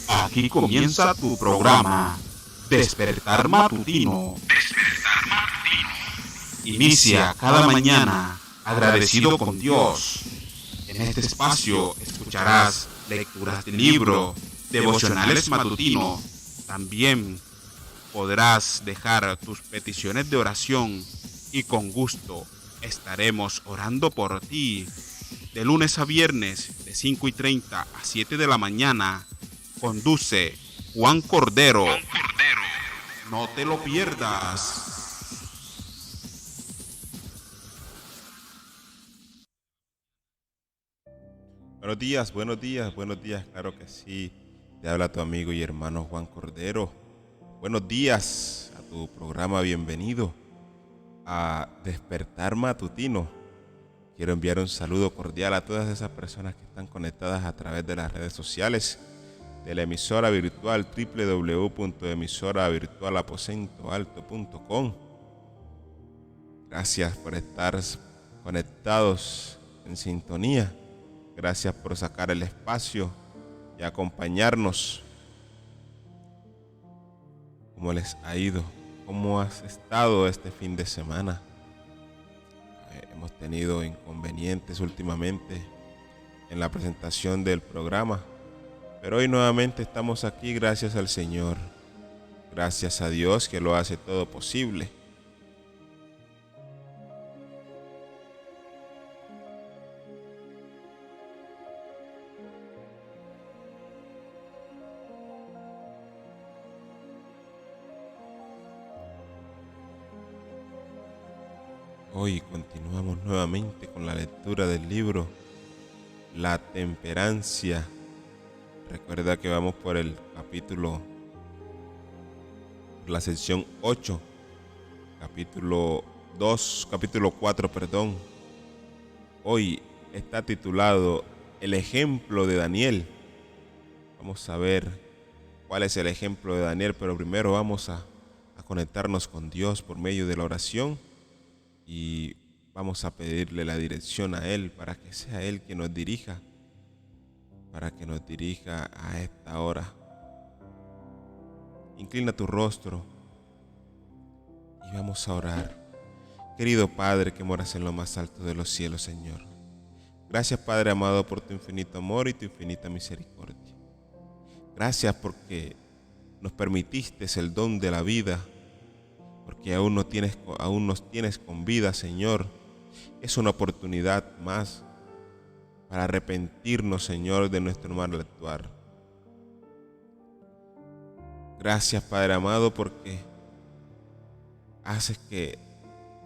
Aquí comienza tu programa, Despertar Matutino. Inicia cada mañana agradecido con Dios. En este espacio escucharás lecturas de libro, devocionales matutinos. También podrás dejar tus peticiones de oración y con gusto estaremos orando por ti. De lunes a viernes, de 5:30 a 7 de la mañana, conduce Juan Cordero. No te lo pierdas. Buenos días, claro que sí. Te habla tu amigo y hermano Juan Cordero. Buenos días a tu programa, bienvenido a Despertar Matutino. Quiero enviar un saludo cordial a todas esas personas que están conectadas a través de las redes sociales de la emisora virtual www.emisoravirtualaposentoalto.com. Gracias por estar conectados en sintonía. Gracias por sacar el espacio y acompañarnos. ¿Cómo les ha ido? ¿Cómo has estado este fin de semana? Hemos tenido inconvenientes últimamente en la presentación del programa, pero hoy nuevamente estamos aquí gracias al Señor. Gracias a Dios que lo hace todo posible. Hoy continuamos nuevamente con la lectura del libro La Temperancia. Recuerda que vamos por el la sección 8, capítulo 4, perdón. Hoy está titulado El ejemplo de Daniel. Vamos a ver cuál es el ejemplo de Daniel, pero primero vamos a conectarnos con Dios por medio de la oración. Y vamos a pedirle la dirección a Él para que sea Él quien nos dirija, a esta hora. Inclina tu rostro y vamos a orar. Querido Padre que moras en lo más alto de los cielos, Señor. Gracias, Padre amado, por tu infinito amor y tu infinita misericordia. Gracias porque nos permitiste el don de la vida, porque aún nos tienes con vida, Señor. Es una oportunidad más para arrepentirnos, Señor, de nuestro mal actuar. Gracias, Padre amado, porque haces que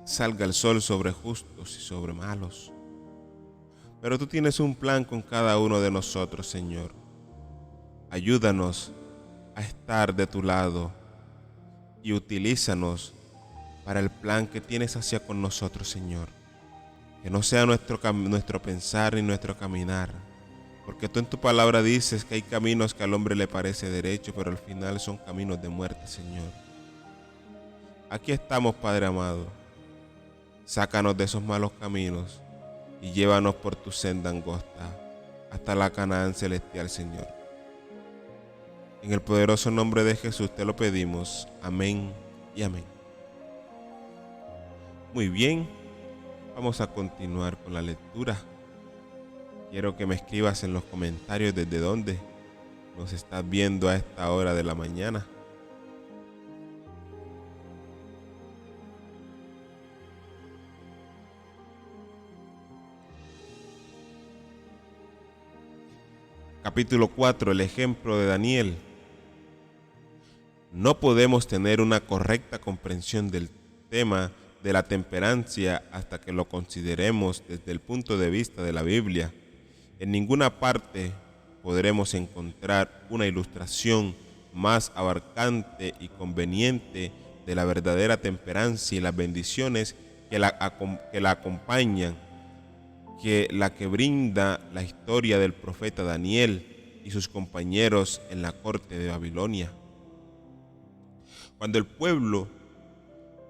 salga el sol sobre justos y sobre malos. Pero tú tienes un plan con cada uno de nosotros, Señor. Ayúdanos a estar de tu lado y utilízanos para el plan que tienes hacia con nosotros, Señor. Que no sea nuestro pensar ni nuestro caminar, porque tú en tu palabra dices que hay caminos que al hombre le parece derecho, pero al final son caminos de muerte, Señor. Aquí estamos, Padre amado. Sácanos de esos malos caminos y llévanos por tu senda angosta hasta la Canaán celestial, Señor. En el poderoso nombre de Jesús te lo pedimos. Amén y amén. Muy bien, vamos a continuar con la lectura. Quiero que me escribas en los comentarios desde dónde nos estás viendo a esta hora de la mañana. Capítulo 4, el ejemplo de Daniel. No podemos tener una correcta comprensión del tema de la temperancia hasta que lo consideremos desde el punto de vista de la Biblia. En ninguna parte podremos encontrar una ilustración más abarcante y conveniente de la verdadera temperancia y las bendiciones que la acompañan, que la que brinda la historia del profeta Daniel y sus compañeros en la corte de Babilonia. Cuando el pueblo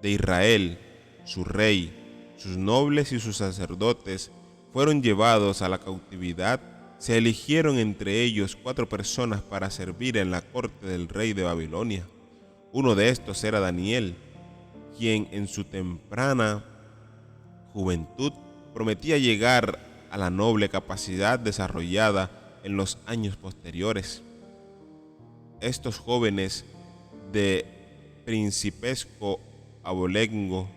de Israel, su rey, sus nobles y sus sacerdotes fueron llevados a la cautividad, se eligieron entre ellos 4 personas para servir en la corte del rey de Babilonia. Uno de estos era Daniel, quien en su temprana juventud prometía llegar a la noble capacidad desarrollada en los años posteriores. Estos jóvenes de principesco abolengo,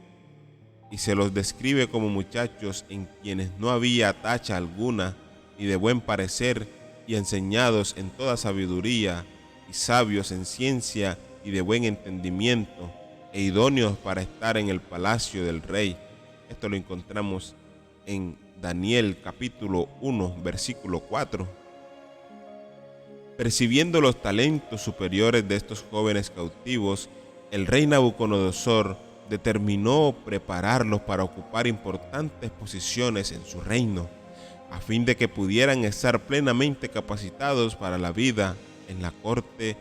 y se los describe como muchachos en quienes no había tacha alguna, y de buen parecer, y enseñados en toda sabiduría, y sabios en ciencia y de buen entendimiento, e idóneos para estar en el palacio del rey. Esto lo encontramos en Daniel capítulo 1, versículo 4. Percibiendo los talentos superiores de estos jóvenes cautivos, el rey Nabucodonosor determinó prepararlos para ocupar importantes posiciones en su reino, a fin de que pudieran estar plenamente capacitados para la vida en la corte.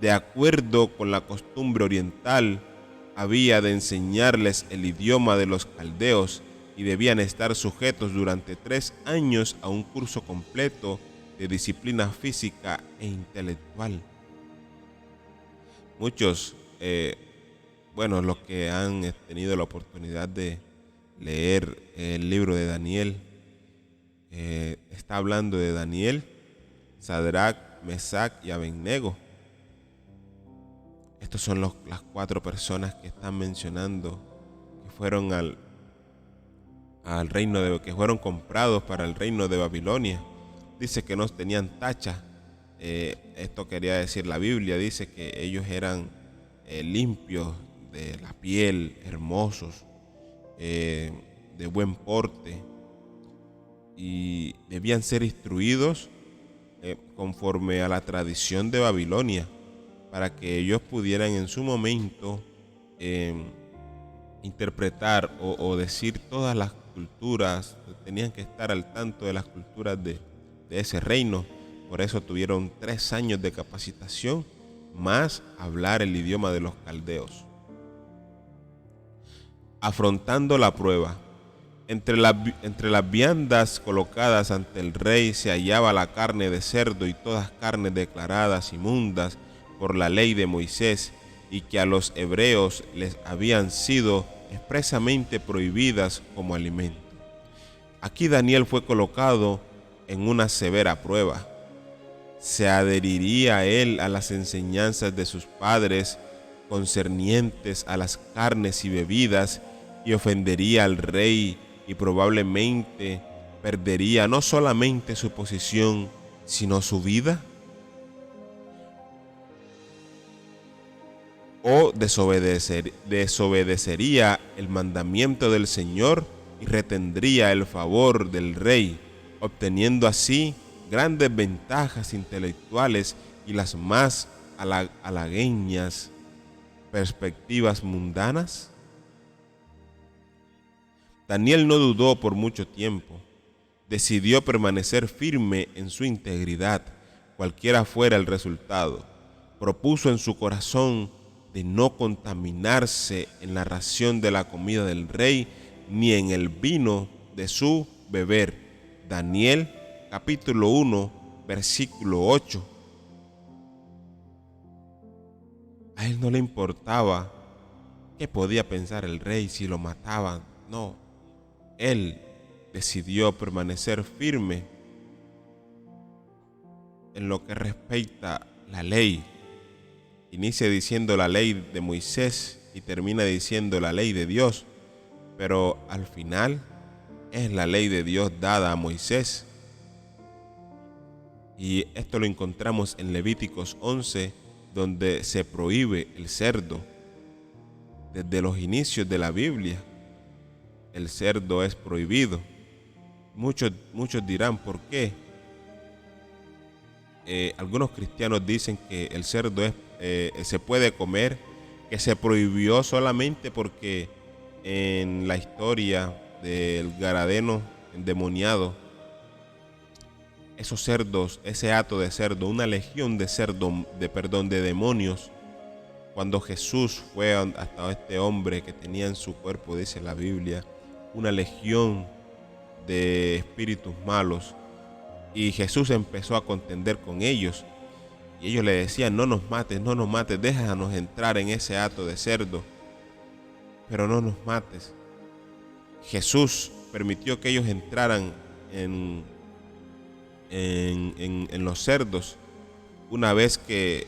De acuerdo con la costumbre oriental, había de enseñarles el idioma de los caldeos y debían estar sujetos durante 3 años a un curso completo de disciplina física e intelectual. Muchos, los que han tenido la oportunidad de leer el libro de Daniel, está hablando de Daniel, Sadrach, Mesac y Abednego. Estos son las 4 personas que están mencionando que fueron que fueron comprados para el reino de Babilonia. Dice que no tenían tacha. Esto quería decir la Biblia. Dice que ellos eran limpios de la piel, hermosos, de buen porte, y debían ser instruidos conforme a la tradición de Babilonia, para que ellos pudieran en su momento interpretar o decir todas las culturas. Tenían que estar al tanto de las culturas de ese reino. Por eso tuvieron 3 años de capacitación, más hablar el idioma de los caldeos. Afrontando la prueba. Entre las viandas colocadas ante el rey se hallaba la carne de cerdo y todas carnes declaradas inmundas por la ley de Moisés, y que a los hebreos les habían sido expresamente prohibidas como alimento. Aquí Daniel fue colocado en una severa prueba. ¿Se adheriría él a las enseñanzas de sus padres concernientes a las carnes y bebidas y ofendería al rey y probablemente perdería no solamente su posición, sino su vida? ¿O desobedecería el mandamiento del Señor y retendría el favor del rey, obteniendo así grandes ventajas intelectuales y las más halagueñas perspectivas mundanas? Daniel no dudó por mucho tiempo. Decidió permanecer firme en su integridad, cualquiera fuera el resultado. Propuso en su corazón de no contaminarse en la ración de la comida del rey, ni en el vino de su beber. Daniel capítulo 1, versículo 8. A él no le importaba qué podía pensar el rey si lo mataban. No, él decidió permanecer firme en lo que respecta a la ley. Inicia diciendo la ley de Moisés y termina diciendo la ley de Dios, pero al final es la ley de Dios dada a Moisés. Y esto lo encontramos en Levíticos 11, donde se prohíbe el cerdo. Desde los inicios de la Biblia, el cerdo es prohibido. Muchos dirán, ¿por qué? Algunos cristianos dicen que el cerdo se puede comer, que se prohibió solamente porque en la historia del Gadareno endemoniado, esos cerdos, ese hato de cerdo, una legión de demonios, cuando Jesús fue hasta este hombre que tenía en su cuerpo, dice la Biblia, una legión de espíritus malos, Y Jesús empezó a contender con ellos. Y ellos le decían: no nos mates, no nos mates, déjanos entrar en ese hato de cerdo, pero no nos mates. Jesús permitió que ellos entraran en los cerdos. Una vez que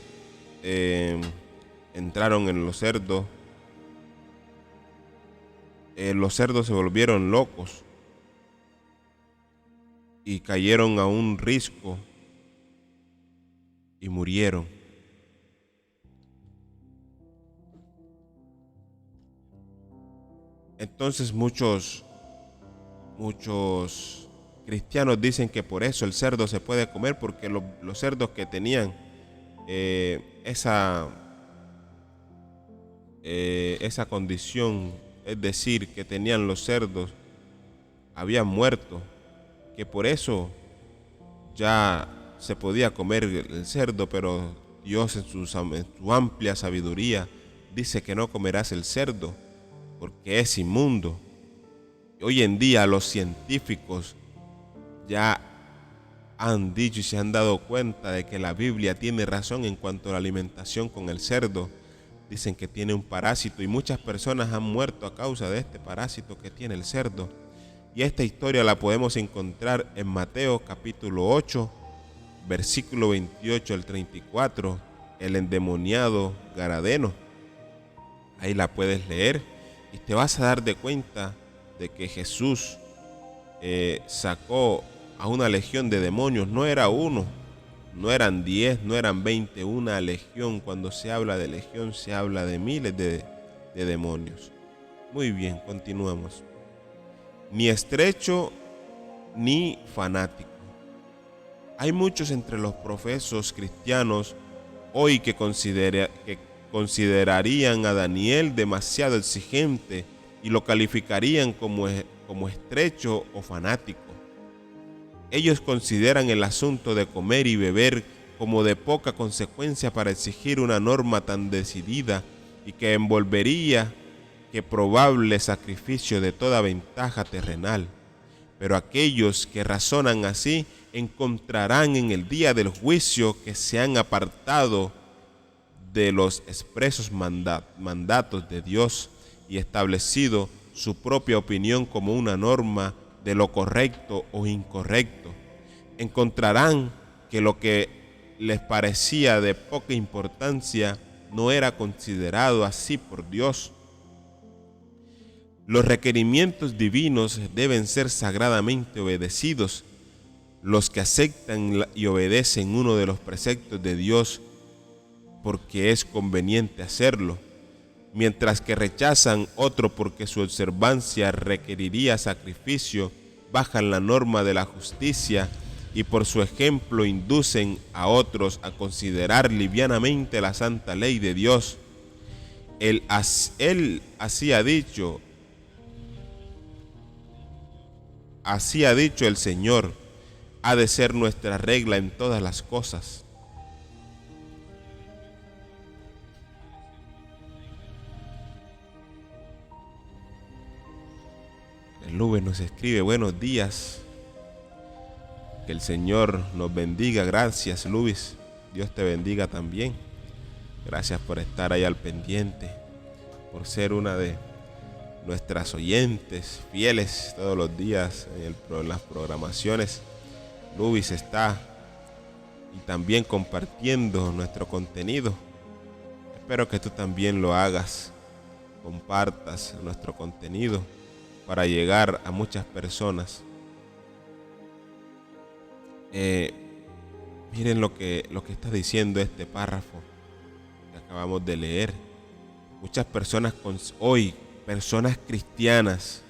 entraron en los cerdos se volvieron locos y cayeron a un risco y murieron. Entonces muchos cristianos dicen que por eso el cerdo se puede comer, porque los cerdos que tenían esa condición, es decir, que tenían los cerdos, habían muerto, que por eso ya se podía comer el cerdo. Pero Dios en su amplia sabiduría dice que no comerás el cerdo porque es inmundo. Hoy en día los científicos ya han dicho y se han dado cuenta de que la Biblia tiene razón en cuanto a la alimentación con el cerdo. Dicen que tiene un parásito y muchas personas han muerto a causa de este parásito que tiene el cerdo. Y esta historia la podemos encontrar en Mateo capítulo 8, versículo 28 al 34, el endemoniado Gadareno. Ahí la puedes leer y te vas a dar de cuenta de que Jesús sacó a una legión de demonios. No era uno, no eran 10, no eran 20, una legión. Cuando se habla de legión, se habla de miles de demonios. Muy bien, continuamos. Ni estrecho ni fanático. Hay muchos entre los profesos cristianos hoy que considerarían a Daniel demasiado exigente y lo calificarían como estrecho o fanático. Ellos consideran el asunto de comer y beber como de poca consecuencia para exigir una norma tan decidida y que envolvería que probable sacrificio de toda ventaja terrenal. Pero aquellos que razonan así encontrarán en el día del juicio que se han apartado de los expresos mandatos de Dios y establecido su propia opinión como una norma de lo correcto o incorrecto. Encontrarán que lo que les parecía de poca importancia no era considerado así por Dios. Los requerimientos divinos deben ser sagradamente obedecidos. Los que aceptan y obedecen uno de los preceptos de Dios porque es conveniente hacerlo, mientras que rechazan otro porque su observancia requeriría sacrificio, bajan la norma de la justicia y por su ejemplo inducen a otros a considerar livianamente la santa ley de Dios. Él así ha dicho el Señor, ha de ser nuestra regla en todas las cosas. El Nube nos escribe: buenos días, que el Señor nos bendiga. Gracias, Luis, Dios te bendiga también. Gracias por estar ahí al pendiente, por ser una de nuestras oyentes fieles todos los días en las programaciones. Luis está y también compartiendo nuestro contenido. Espero que tú también lo hagas, compartas nuestro contenido para llegar a muchas personas. Miren lo que está diciendo este párrafo que acabamos de leer. Muchas personas hoy, personas cristianas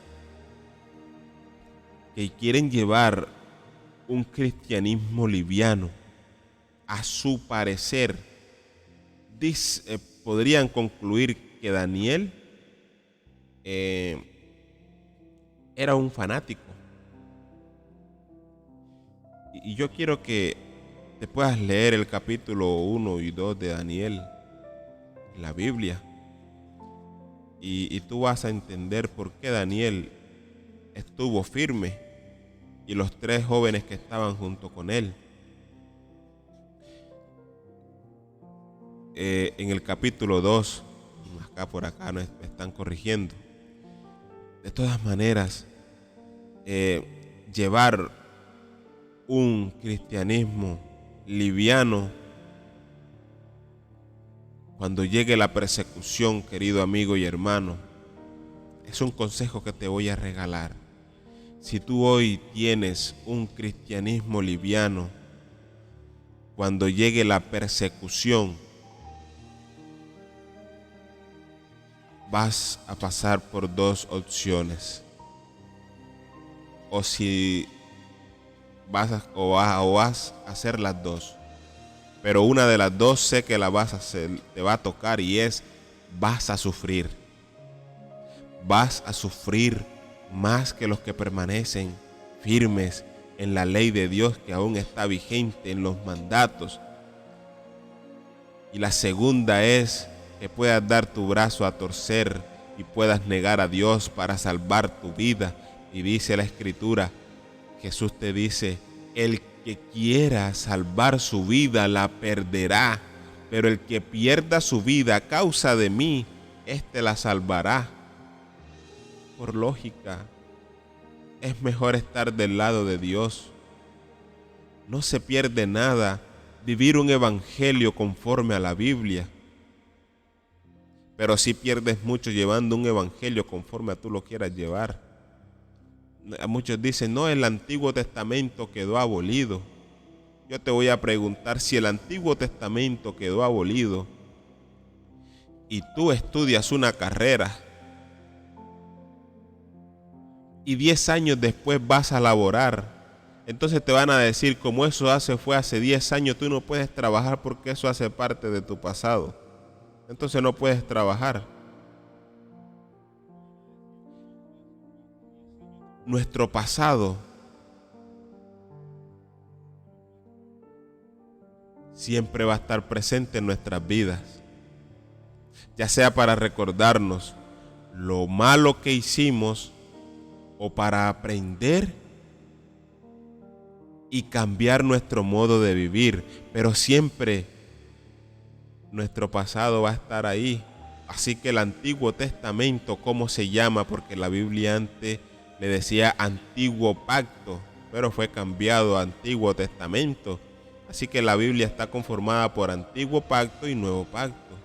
que quieren llevar un cristianismo liviano, a su parecer, podrían concluir que Daniel era un fanático. Y yo quiero que te puedas leer el capítulo 1 y 2 de Daniel en la Biblia. Y tú vas a entender por qué Daniel estuvo firme y los 3 jóvenes que estaban junto con él. En el capítulo 2, acá por acá me están corrigiendo. De todas maneras, llevar un cristianismo liviano cuando llegue la persecución, querido amigo y hermano, es un consejo que te voy a regalar. Si tú hoy tienes un cristianismo liviano, cuando llegue la persecución, vas a pasar por 2 opciones. O si vas a hacer las 2. Pero una de las 2 sé que la vas a hacer, te va a tocar, y es: vas a sufrir. Vas a sufrir más que los que permanecen firmes en la ley de Dios, que aún está vigente, en los mandatos. Y la segunda es que puedas dar tu brazo a torcer y puedas negar a Dios para salvar tu vida. Y dice la Escritura, Jesús te dice: el que quiera salvar su vida la perderá, pero el que pierda su vida a causa de mí, éste la salvará. Por lógica, es mejor estar del lado de Dios. No se pierde nada vivir un evangelio conforme a la Biblia, pero sí pierdes mucho llevando un evangelio conforme a tú lo quieras llevar. Muchos dicen: no, el Antiguo Testamento quedó abolido. Yo te voy a preguntar: si el Antiguo Testamento quedó abolido y tú estudias una carrera y 10 años después vas a laborar, entonces te van a decir: como eso fue hace 10 años, tú no puedes trabajar porque eso hace parte de tu pasado. Entonces no puedes trabajar. Nuestro pasado siempre va a estar presente en nuestras vidas, ya sea para recordarnos lo malo que hicimos o para aprender y cambiar nuestro modo de vivir, pero siempre nuestro pasado va a estar ahí. Así que el Antiguo Testamento, ¿cómo se llama? Porque la Biblia antes le decía Antiguo Pacto, pero fue cambiado a Antiguo Testamento. Así que la Biblia está conformada por Antiguo Pacto y Nuevo Pacto.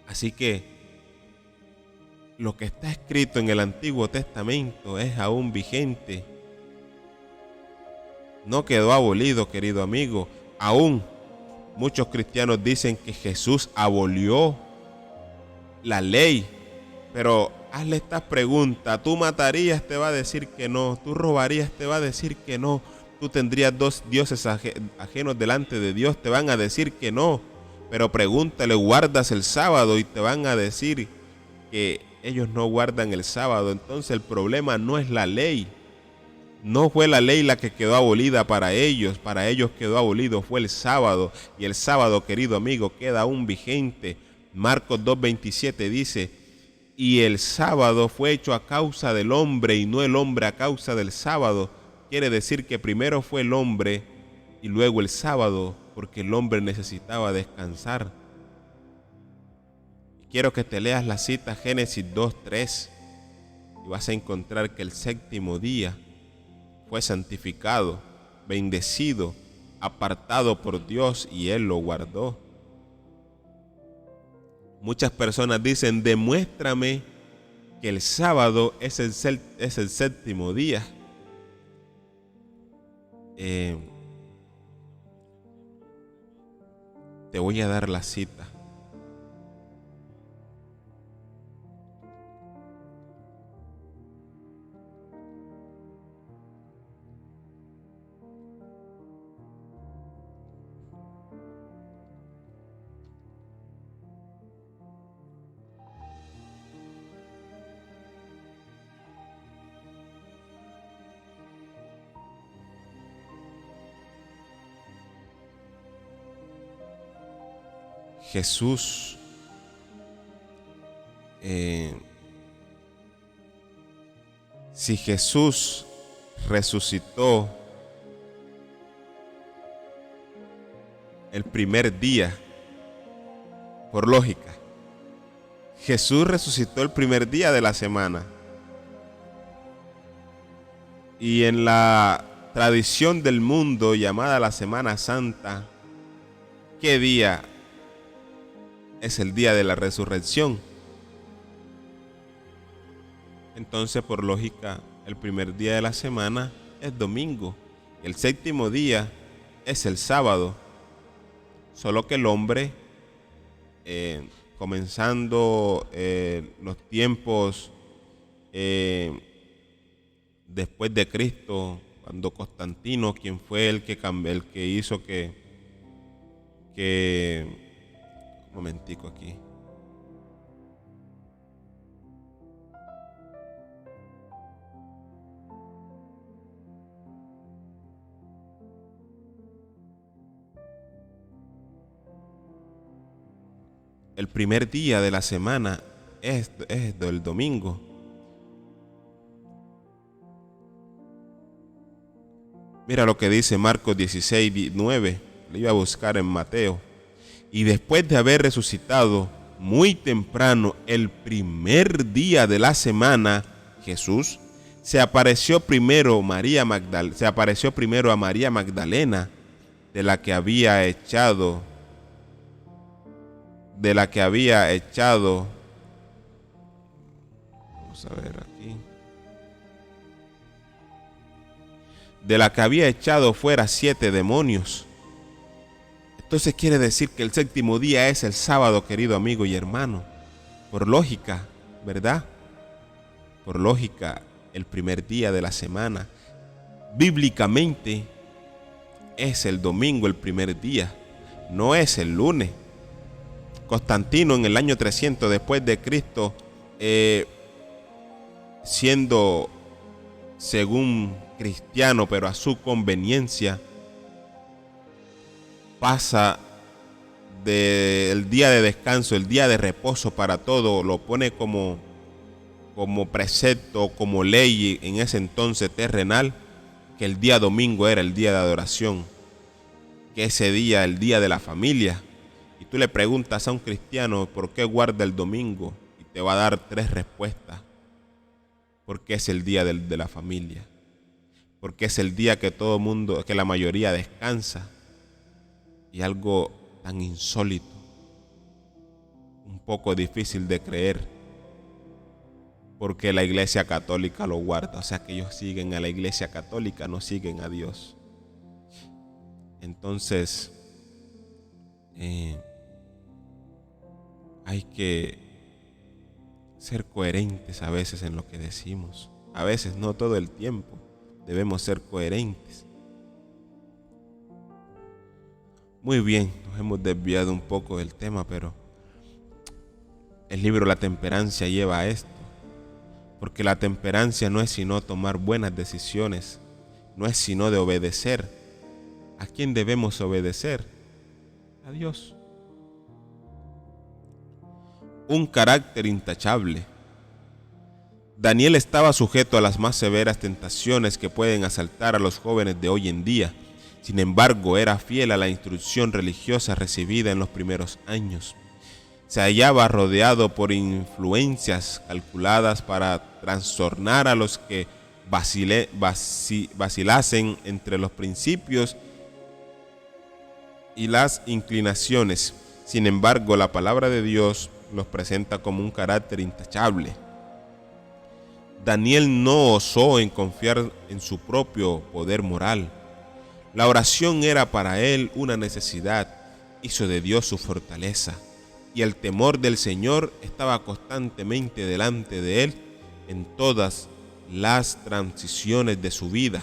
Así que lo que está escrito en el Antiguo Testamento es aún vigente. No quedó abolido, querido amigo. Aún muchos cristianos dicen que Jesús abolió la ley, pero hazle esta pregunta: ¿tú matarías? Te va a decir que no. ¿Tú robarías? Te va a decir que no. ¿Tú tendrías 2 dioses ajenos delante de Dios? Te van a decir que no. Pero pregúntale: ¿guardas el sábado? Y te van a decir que ellos no guardan el sábado. Entonces el problema no es la ley. No fue la ley la que quedó abolida para ellos quedó abolido fue el sábado, y el sábado, querido amigo, queda aún vigente. Marcos 2:27 dice: y el sábado fue hecho a causa del hombre y no el hombre a causa del sábado. Quiere decir que primero fue el hombre y luego el sábado, porque el hombre necesitaba descansar. Quiero que te leas la cita Génesis 2:3 y vas a encontrar que el 7º día fue santificado, bendecido, apartado por Dios, y Él lo guardó. Muchas personas dicen: demuéstrame que el sábado es el 7º día. Te voy a dar la cita. Jesús si Jesús resucitó el primer día, por lógica. Jesús resucitó el primer día de la semana. Y en la tradición del mundo llamada la Semana Santa, ¿qué día es el día de la resurrección? Entonces, por lógica, el primer día de la semana es domingo. El séptimo día es el sábado. Solo que el hombre, comenzando los tiempos después de Cristo, cuando Constantino, quien fue el que hizo un momentico aquí. El primer día de la semana es del domingo. Mira lo que dice Marcos 16:9. Lo iba a buscar en Mateo. Y después de haber resucitado muy temprano el primer día de la semana, Jesús se apareció primero a María Magdalena, de la que había echado, vamos a ver aquí, de la que había echado fuera 7 demonios. Entonces quiere decir que el séptimo día es el sábado, querido amigo y hermano. Por lógica, ¿verdad? Por lógica, el primer día de la semana, bíblicamente, es el domingo el primer día, no es el lunes. Constantino en el año 300 después de Cristo, siendo según cristiano, pero a su conveniencia, pasa del día de descanso, el día de reposo para todo, lo pone como precepto, como ley en ese entonces terrenal, que el día domingo era el día de adoración, que ese día, el día de la familia. Y tú le preguntas a un cristiano por qué guarda el domingo y te va a dar 3 respuestas. Porque es el día de la familia, porque es el día que todo mundo, que la mayoría descansa. Y algo tan insólito, un poco difícil de creer, porque la Iglesia Católica lo guarda. O sea que ellos siguen a la Iglesia Católica, no siguen a Dios. Entonces, hay que ser coherentes a veces en lo que decimos. A veces, no todo el tiempo, debemos ser coherentes. Muy bien, nos hemos desviado un poco del tema, pero el libro La Temperancia lleva a esto, porque la temperancia no es sino tomar buenas decisiones, no es sino de obedecer. ¿A quién debemos obedecer? A Dios. Un carácter intachable. Daniel estaba sujeto a las más severas tentaciones que pueden asaltar a los jóvenes de hoy en día. Sin embargo, era fiel a la instrucción religiosa recibida en los primeros años. Se hallaba rodeado por influencias calculadas para trastornar a los que vacilasen entre los principios y las inclinaciones. Sin embargo, la palabra de Dios los presenta como un carácter intachable. Daniel no osó en confiar en su propio poder moral. La oración era para él una necesidad, hizo de Dios su fortaleza, y el temor del Señor estaba constantemente delante de él en todas las transiciones de su vida.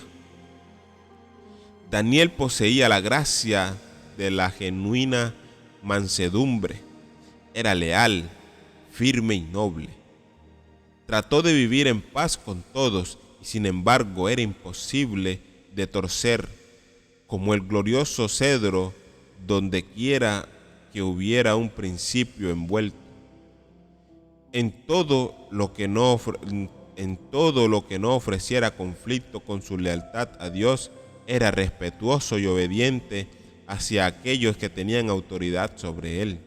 Daniel poseía la gracia de la genuina mansedumbre, era leal, firme y noble. Trató de vivir en paz con todos y sin embargo era imposible de torcer como el glorioso cedro donde quiera que hubiera un principio envuelto. En todo lo que no en todo lo que no ofreciera conflicto con su lealtad a Dios, era respetuoso y obediente hacia aquellos que tenían autoridad sobre él.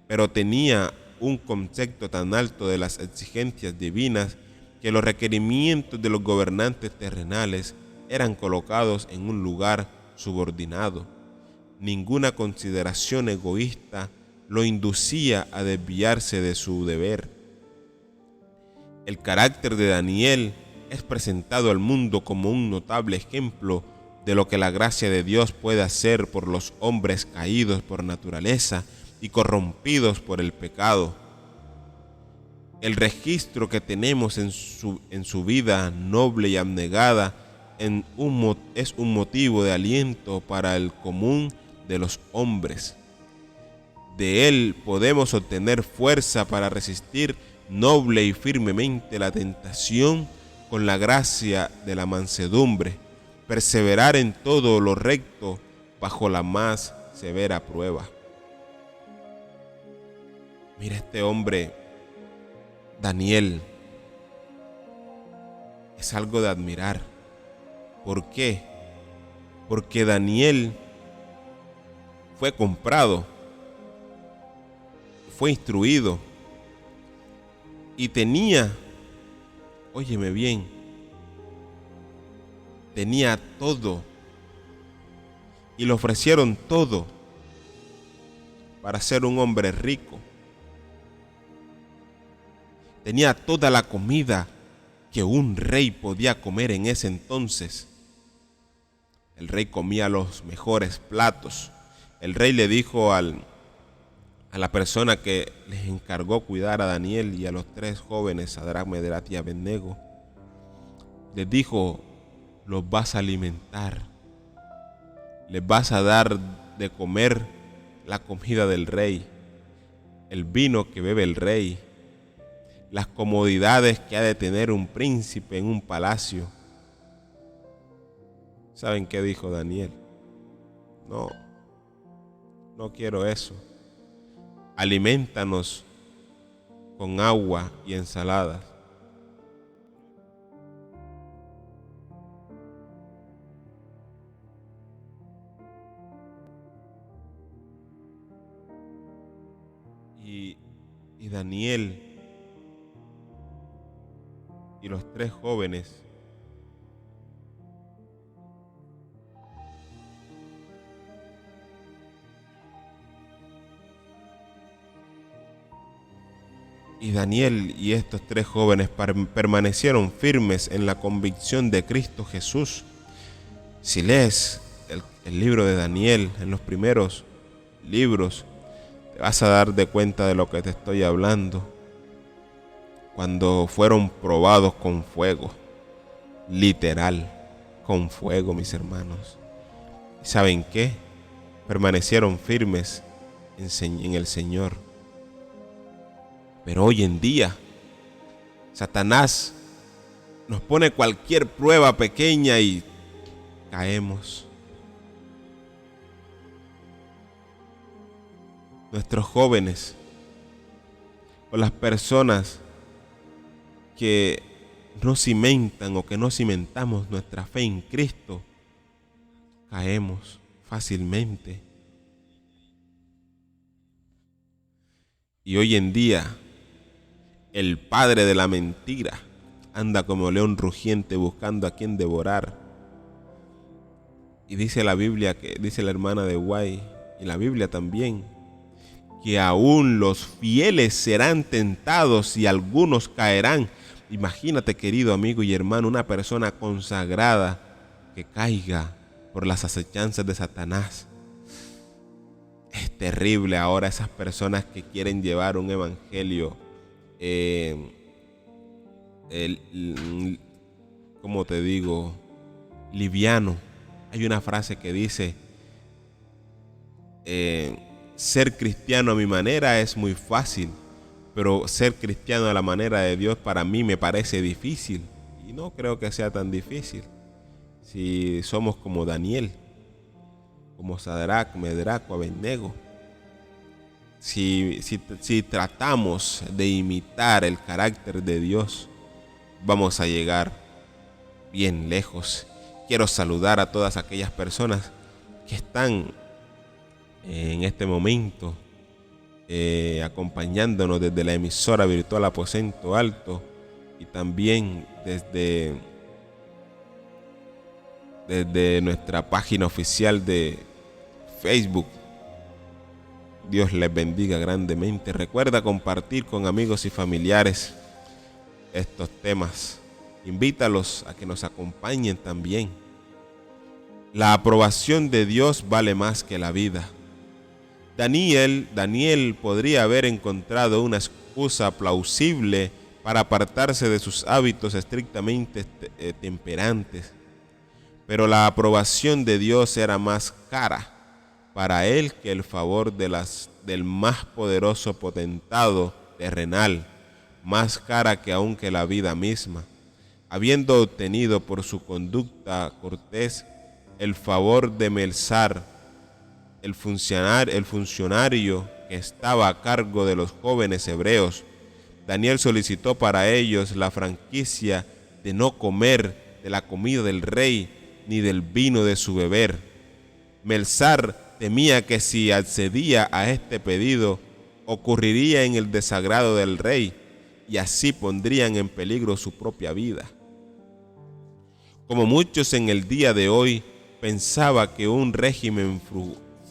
Pero tenía un concepto tan alto de las exigencias divinas que los requerimientos de los gobernantes terrenales eran colocados en un lugar subordinado. Ninguna consideración egoísta lo inducía a desviarse de su deber. El carácter de Daniel es presentado al mundo como un notable ejemplo de lo que la gracia de Dios puede hacer por los hombres caídos por naturaleza y corrompidos por el pecado. El registro que tenemos en su vida noble y abnegada es un motivo de aliento para el común de los hombres. De él podemos obtener fuerza para resistir noble y firmemente la tentación con la gracia de la mansedumbre, perseverar en todo lo recto bajo la más severa prueba. Mira este hombre, Daniel, es algo de admirar. ¿Por qué? Porque Daniel fue comprado, fue instruido y tenía, óyeme bien, tenía todo y le ofrecieron todo para ser un hombre rico. Tenía toda la comida que un rey podía comer en ese entonces. El rey comía los mejores platos. El rey le dijo a la persona que les encargó cuidar a Daniel y a los tres jóvenes, Sadrac, Medrach y Abednego, les dijo: los vas a alimentar, les vas a dar de comer la comida del rey, el vino que bebe el rey, las comodidades que ha de tener un príncipe en un palacio. ¿Saben qué dijo Daniel? No quiero eso. Aliméntanos con agua y ensaladas. Y Daniel y los tres jóvenes estos tres jóvenes permanecieron firmes en la convicción de Cristo Jesús. Si lees el libro de Daniel, en los primeros libros, te vas a dar de cuenta de lo que te estoy hablando. Cuando fueron probados con fuego, literal, con fuego, mis hermanos. ¿Saben qué? Permanecieron firmes en el Señor. Pero hoy en día, Satanás nos pone cualquier prueba pequeña y caemos. Nuestros jóvenes o las personas que no cimentan o que no cimentamos nuestra fe en Cristo, caemos fácilmente. Y hoy en día, el padre de la mentira anda como león rugiente buscando a quien devorar. Y dice la Biblia, que dice la hermana de Guay, y la Biblia también, que aún los fieles serán tentados y algunos caerán. Imagínate, querido amigo y hermano, una persona consagrada que caiga por las acechanzas de Satanás. Es terrible ahora esas personas que quieren llevar un evangelio, ¿cómo te digo? Liviano. Hay una frase que dice, ser cristiano a mi manera es muy fácil, pero ser cristiano a la manera de Dios para mí me parece difícil. Y no creo que sea tan difícil. Si somos como Daniel, como Sadrac, Medrach o Abednego, si tratamos de imitar el carácter de Dios, vamos a llegar bien lejos. Quiero saludar a todas aquellas personas que están en este momento acompañándonos desde la emisora virtual Aposento Alto y también desde nuestra página oficial de Facebook. Dios les bendiga grandemente. Recuerda compartir con amigos y familiares estos temas. Invítalos a que nos acompañen también. La aprobación de Dios vale más que la vida. Daniel podría haber encontrado una excusa plausible para apartarse de sus hábitos estrictamente temperantes, pero la aprobación de Dios era más cara para él que el favor del más poderoso potentado terrenal, más cara que aún que la vida misma. Habiendo obtenido por su conducta cortés el favor de Melsar, el funcionario que estaba a cargo de los jóvenes hebreos, Daniel solicitó para ellos la franquicia de no comer de la comida del rey ni del vino de su beber. Melsar temía que si accedía a este pedido ocurriría en el desagrado del rey y así pondrían en peligro su propia vida. Como muchos en el día de hoy, pensaba que un régimen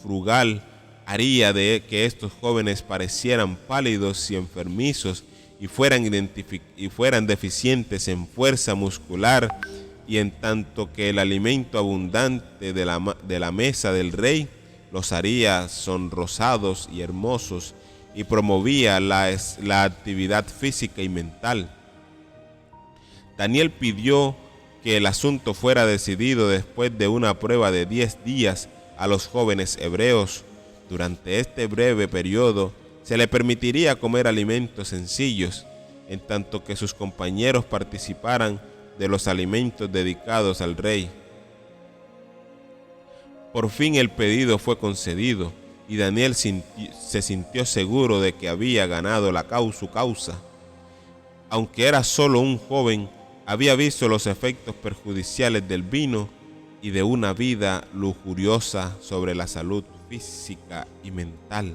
frugal haría de que estos jóvenes parecieran pálidos y enfermizos y fueran deficientes en fuerza muscular, y en tanto que el alimento abundante de la mesa del rey los haría sonrosados y hermosos y promovía la actividad física y mental. Daniel pidió que el asunto fuera decidido después de una prueba de 10 días a los jóvenes hebreos. Durante este breve periodo se le permitiría comer alimentos sencillos, en tanto que sus compañeros participaran de los alimentos dedicados al rey. Por fin el pedido fue concedido y Daniel se sintió seguro de que había ganado su causa. Aunque era solo un joven, había visto los efectos perjudiciales del vino y de una vida lujuriosa sobre la salud física y mental.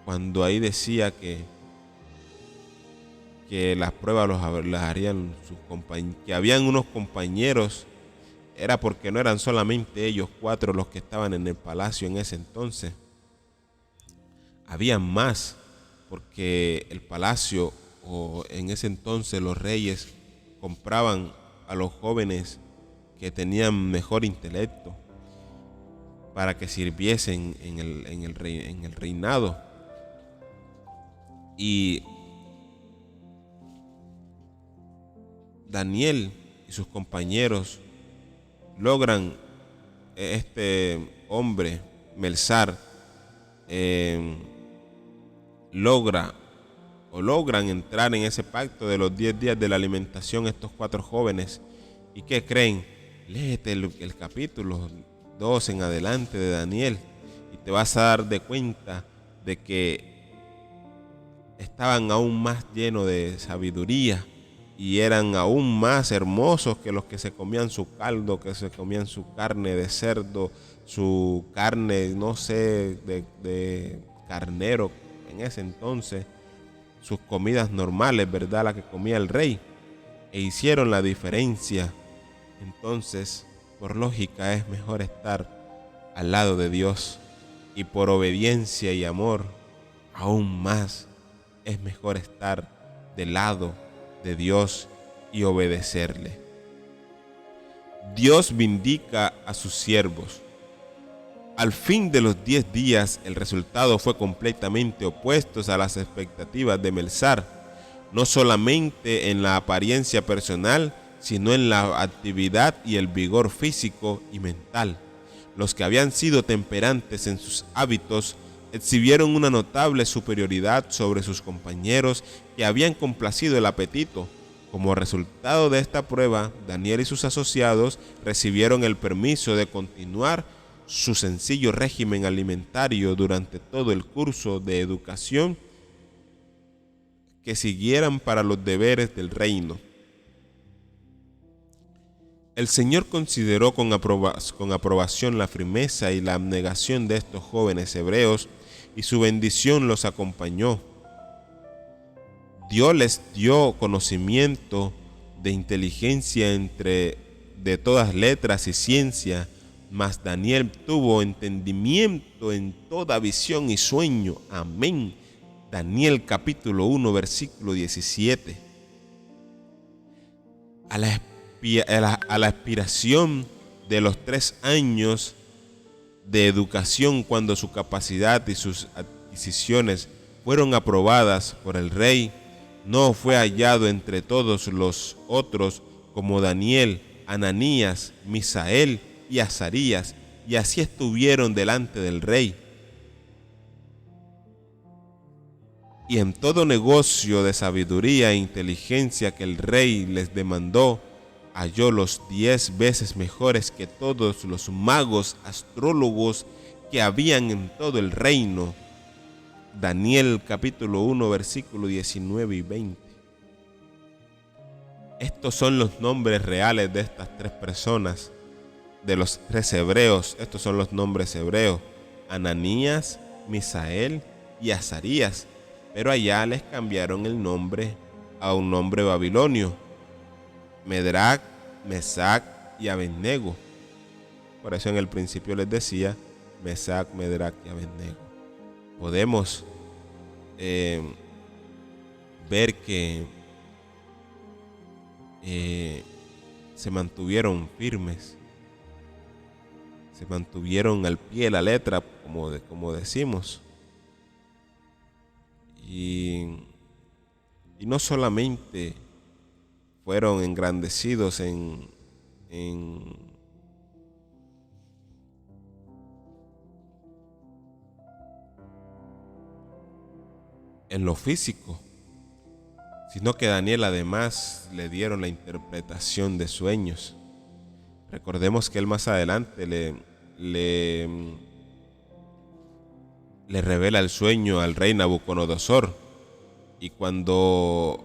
Cuando ahí decía que las pruebas las harían sus compañeros, que habían unos compañeros, era porque no eran solamente ellos 4 los que estaban en el palacio en ese entonces. Habían más, porque el palacio, o en ese entonces los reyes, compraban a los jóvenes que tenían mejor intelecto para que sirviesen en el reinado. Y Daniel y sus compañeros logran, este hombre, Melsar, logran entrar en ese pacto de los 10 días de la alimentación estos 4 jóvenes. ¿Y qué creen? Léete el capítulo 2 en adelante de Daniel y te vas a dar de cuenta de que estaban aún más llenos de sabiduría y eran aún más hermosos que los que se comían su caldo, que se comían su carne de cerdo, su carne, no sé, de carnero en ese entonces, sus comidas normales, ¿verdad?, la que comía el rey, e hicieron la diferencia. Entonces, por lógica, es mejor estar al lado de Dios, y por obediencia y amor, aún más, es mejor estar del lado de Dios y obedecerle. Dios vindica a sus siervos. Al fin de los 10 días, el resultado fue completamente opuesto a las expectativas de Melsar, no solamente en la apariencia personal, sino en la actividad y el vigor físico y mental. Los que habían sido temperantes en sus hábitos exhibieron una notable superioridad sobre sus compañeros que habían complacido el apetito. Como resultado de esta prueba, Daniel y sus asociados recibieron el permiso de continuar su sencillo régimen alimentario durante todo el curso de educación que siguieran para los deberes del reino. El Señor consideró con aprobación la firmeza y la abnegación de estos jóvenes hebreos, y su bendición los acompañó. Dios les dio conocimiento de inteligencia de todas letras y ciencia, mas Daniel tuvo entendimiento en toda visión y sueño. Amén. Daniel capítulo 1 versículo 17. A la expiración de los 3 años de educación, cuando su capacidad y sus adquisiciones fueron aprobadas por el rey, no fue hallado entre todos los otros como Daniel, Ananías, Misael y Azarías, y así estuvieron delante del rey. Y en todo negocio de sabiduría e inteligencia que el rey les demandó, halló los 10 veces mejores que todos los magos astrólogos que habían en todo el reino. Daniel capítulo 1 versículo 19 y 20. Estos son los nombres reales de estas 3 personas, de los 3 hebreos. Estos son los nombres hebreos: Ananías, Misael y Azarías. Pero allá les cambiaron el nombre a un nombre babilonio: Medrac, Mesac y Abednego. Por eso en el principio les decía Mesac, Medrac y Abednego. Podemos ver que se mantuvieron firmes, se mantuvieron al pie de la letra, como decimos, y no solamente fueron engrandecidos en lo físico, sino que Daniel además le dieron la interpretación de sueños. Recordemos que él más adelante le revela el sueño al rey Nabucodonosor, y cuando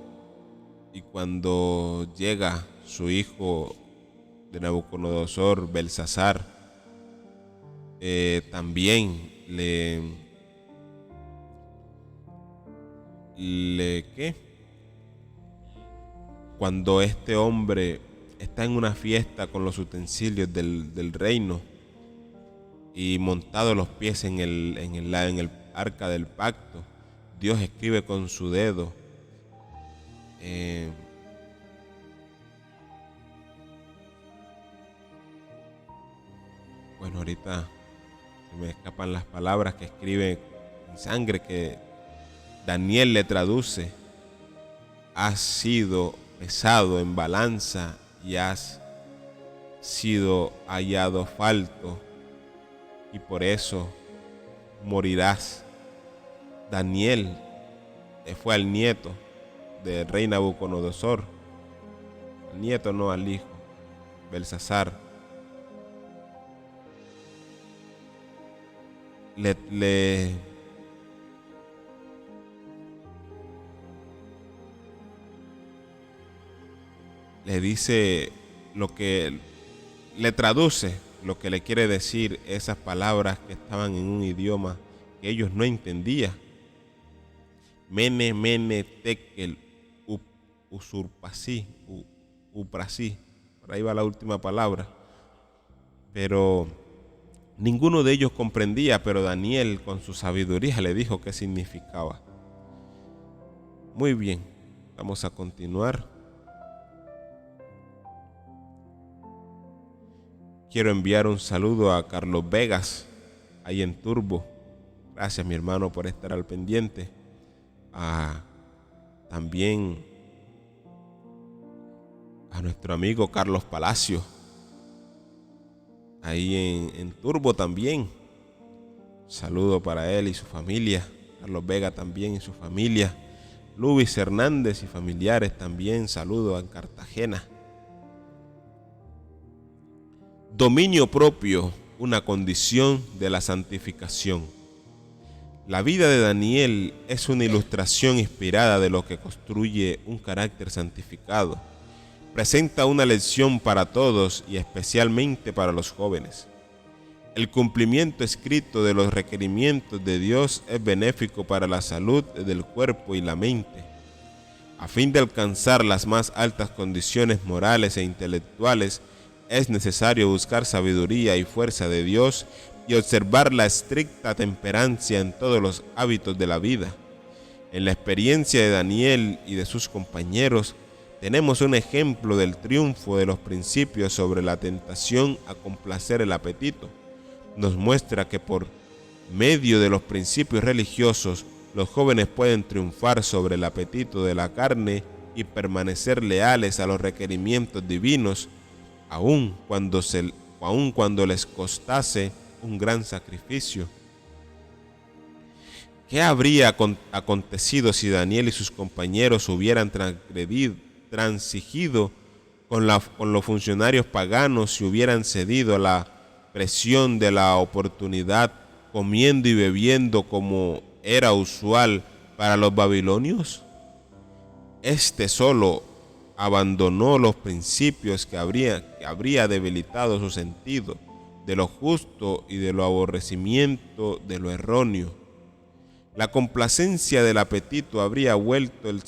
llega su hijo de Nabucodonosor, Belsasar, también cuando este hombre está en una fiesta con los utensilios del reino y montado los pies en el arca del pacto, Dios escribe con su dedo bueno, ahorita se me escapan las palabras que escribe en sangre, que Daniel le traduce: has sido pesado en balanza y has sido hallado falto, y por eso morirás. Daniel fue al nieto del rey Nabucodonosor, al nieto, no al hijo, Belsasar. Le dice lo que le traduce, lo que le quiere decir esas palabras que estaban en un idioma que ellos no entendían. Mene, mene, tekel, usurpasí, uprasí. Por ahí va la última palabra. Pero ninguno de ellos comprendía, pero Daniel con su sabiduría le dijo qué significaba. Muy bien, vamos a continuar. Quiero enviar un saludo a Carlos Vegas, ahí en Turbo. Gracias, mi hermano, por estar al pendiente. También a nuestro amigo Carlos Palacio, ahí en Turbo también. Saludo para él y su familia. Carlos Vega también y su familia. Luis Hernández y familiares también. Saludo en Cartagena. Dominio propio, una condición de la santificación. La vida de Daniel es una ilustración inspirada de lo que construye un carácter santificado. Presenta una lección para todos y especialmente para los jóvenes. El cumplimiento escrito de los requerimientos de Dios es benéfico para la salud del cuerpo y la mente. A fin de alcanzar las más altas condiciones morales e intelectuales, es necesario buscar sabiduría y fuerza de Dios y observar la estricta temperancia en todos los hábitos de la vida. En la experiencia de Daniel y de sus compañeros, tenemos un ejemplo del triunfo de los principios sobre la tentación a complacer el apetito. Nos muestra que por medio de los principios religiosos, los jóvenes pueden triunfar sobre el apetito de la carne y permanecer leales a los requerimientos divinos, aun cuando les costase un gran sacrificio. ¿Qué habría acontecido si Daniel y sus compañeros hubieran transigido con los funcionarios paganos y hubieran cedido a la presión de la oportunidad, comiendo y bebiendo como era usual para los babilonios? Este solo abandonó los principios que habría debilitado su sentido de lo justo y de lo aborrecimiento de lo erróneo. La complacencia del apetito habría envuelto el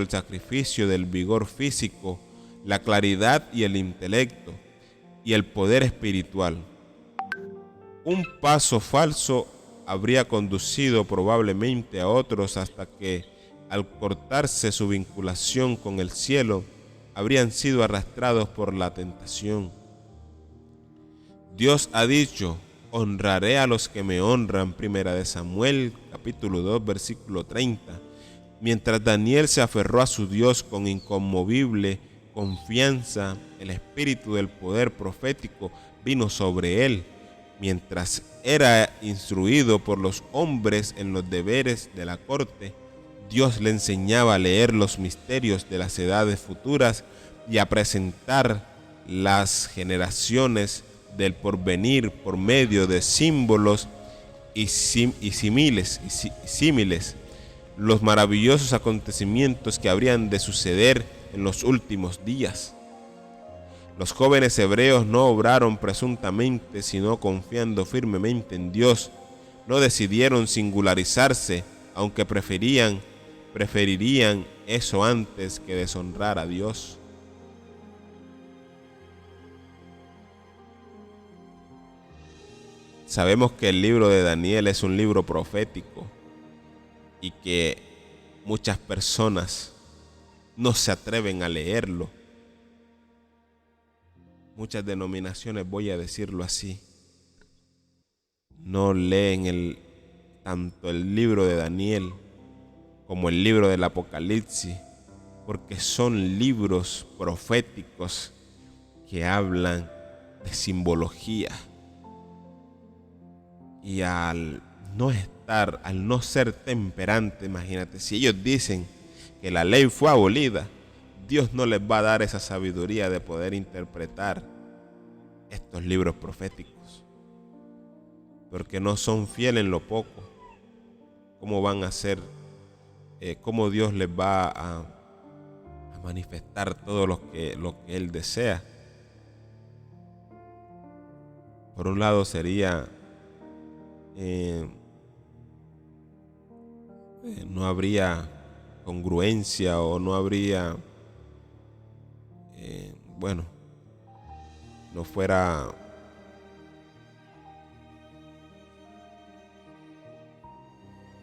sacrificio del vigor físico, la claridad y el intelecto, y el poder espiritual. Un paso falso habría conducido probablemente a otros hasta que, al cortarse su vinculación con el cielo, habrían sido arrastrados por la tentación. Dios ha dicho: honraré a los que me honran, Primera de Samuel, capítulo 2, versículo 30. Mientras Daniel se aferró a su Dios con inconmovible confianza, el espíritu del poder profético vino sobre él. Mientras era instruido por los hombres en los deberes de la corte, Dios le enseñaba a leer los misterios de las edades futuras y a presentar las generaciones del porvenir por medio de símbolos y símiles, los maravillosos acontecimientos que habrían de suceder en los últimos días. Los jóvenes hebreos no obraron presuntamente, sino confiando firmemente en Dios. No decidieron singularizarse, aunque preferirían eso antes que deshonrar a Dios. Sabemos que el libro de Daniel es un libro profético y que muchas personas no se atreven a leerlo. Muchas denominaciones, voy a decirlo así, no leen tanto el libro de Daniel como el libro del Apocalipsis, porque son libros proféticos que hablan de simbología. Y al no ser temperante, imagínate, si ellos dicen que la ley fue abolida, Dios no les va a dar esa sabiduría de poder interpretar estos libros proféticos, porque no son fieles en lo poco. ¿Cómo van a ser? ¿Cómo Dios les va a manifestar todo lo que Él desea? Por un lado sería no habría congruencia o no habría no fuera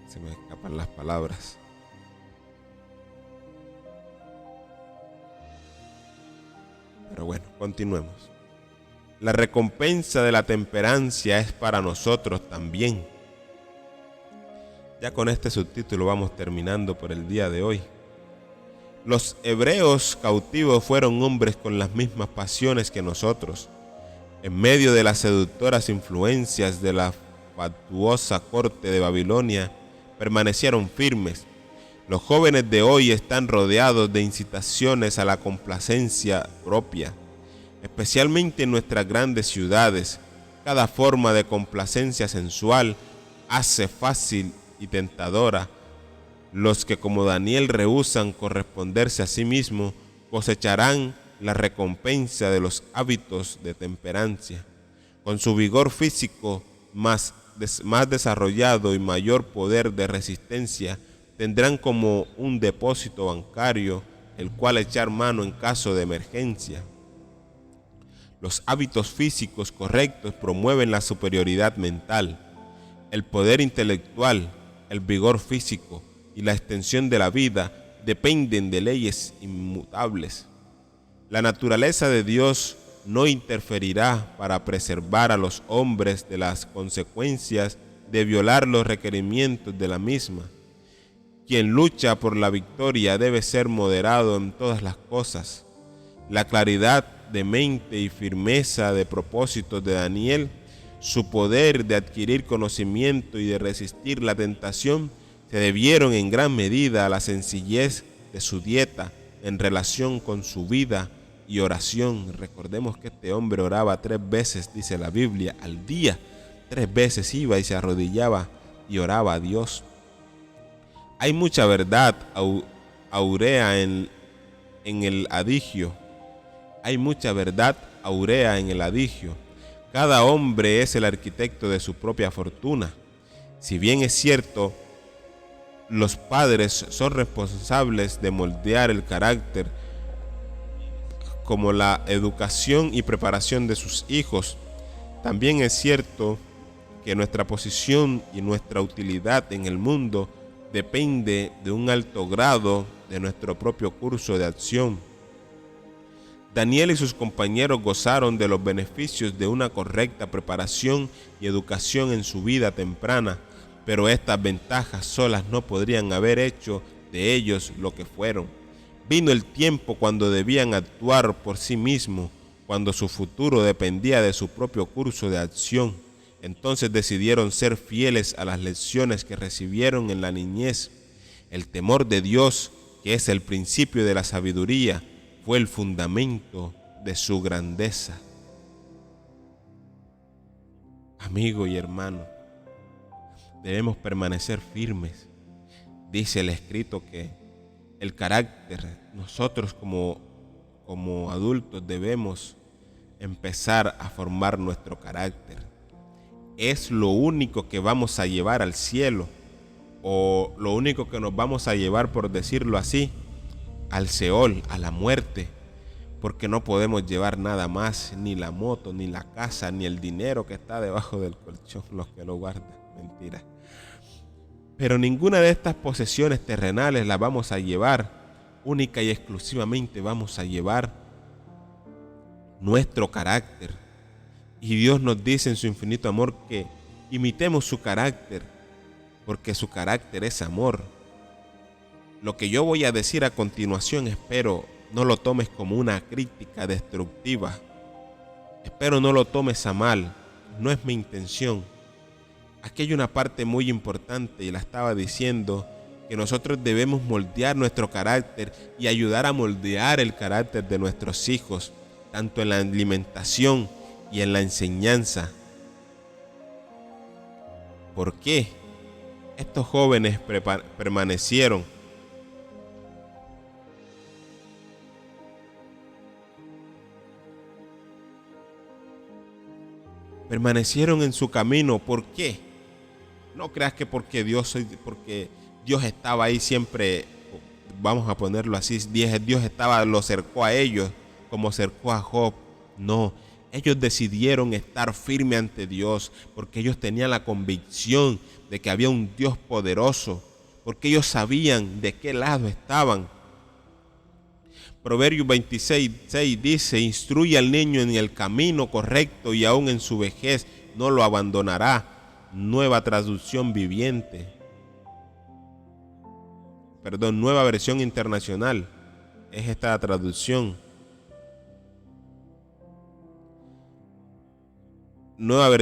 se me escapan las palabras. Pero bueno, continuemos. La recompensa de la temperancia es para nosotros también. Ya con este subtítulo vamos terminando por el día de hoy. Los hebreos cautivos fueron hombres con las mismas pasiones que nosotros. En medio de las seductoras influencias de la fatuosa corte de Babilonia, permanecieron firmes. Los jóvenes de hoy están rodeados de incitaciones a la complacencia propia, especialmente en nuestras grandes ciudades. Cada forma de complacencia sensual hace fácil y tentadora. Los que como Daniel rehúsan corresponderse a sí mismo cosecharán la recompensa de los hábitos de temperancia. Con su vigor físico más desarrollado y mayor poder de resistencia, tendrán como un depósito bancario el cual echar mano en caso de emergencia. Los hábitos físicos correctos promueven la superioridad mental, el poder intelectual, el vigor físico y la extensión de la vida dependen de leyes inmutables. La naturaleza de Dios no interferirá para preservar a los hombres de las consecuencias de violar los requerimientos de la misma. Quien lucha por la victoria debe ser moderado en todas las cosas. La claridad de mente y firmeza de propósitos de Daniel, su poder de adquirir conocimiento y de resistir la tentación, se debieron en gran medida a la sencillez de su dieta en relación con su vida y oración. Recordemos que este hombre oraba 3 veces, dice la Biblia, al día. 3 veces iba y se arrodillaba y oraba a Dios. Hay mucha verdad áurea en el adigio. Hay mucha verdad áurea en el adigio. Cada hombre es el arquitecto de su propia fortuna. Si bien es cierto, los padres son responsables de moldear el carácter como la educación y preparación de sus hijos, también es cierto que nuestra posición y nuestra utilidad en el mundo depende de un alto grado de nuestro propio curso de acción. Daniel y sus compañeros gozaron de los beneficios de una correcta preparación y educación en su vida temprana, pero estas ventajas solas no podrían haber hecho de ellos lo que fueron. Vino el tiempo cuando debían actuar por sí mismos, cuando su futuro dependía de su propio curso de acción. Entonces decidieron ser fieles a las lecciones que recibieron en la niñez. El temor de Dios, que es el principio de la sabiduría, fue el fundamento de su grandeza. Amigo y hermano, debemos permanecer firmes. Dice el escrito que el carácter, nosotros como adultos debemos empezar a formar nuestro carácter. Es lo único que vamos a llevar al cielo, o lo único que nos vamos a llevar, por decirlo así, al Seol, a la muerte, porque no podemos llevar nada más, ni la moto, ni la casa, ni el dinero que está debajo del colchón, los que lo guardan. Mentira. Pero ninguna de estas posesiones terrenales las vamos a llevar. Única y exclusivamente vamos a llevar nuestro carácter. Y Dios nos dice en su infinito amor que imitemos su carácter, porque su carácter es amor. Lo que yo voy a decir a continuación, espero no lo tomes como una crítica destructiva. Espero no lo tomes a mal. No es mi intención. Aquí hay una parte muy importante, y la estaba diciendo, que nosotros debemos moldear nuestro carácter y ayudar a moldear el carácter de nuestros hijos, tanto en la alimentación y en la enseñanza. ¿Por qué? Estos jóvenes permanecieron en su camino. ¿Por qué? No creas que porque Dios estaba ahí siempre, vamos a ponerlo así, Dios lo cercó a ellos como cercó a Job. No, ellos decidieron estar firmes ante Dios porque ellos tenían la convicción de que había un Dios poderoso, porque ellos sabían de qué lado estaban. Proverbios 26:6 dice: instruye al niño en el camino correcto y aún en su vejez no lo abandonará. Nueva versión internacional. Es esta traducción. Nueva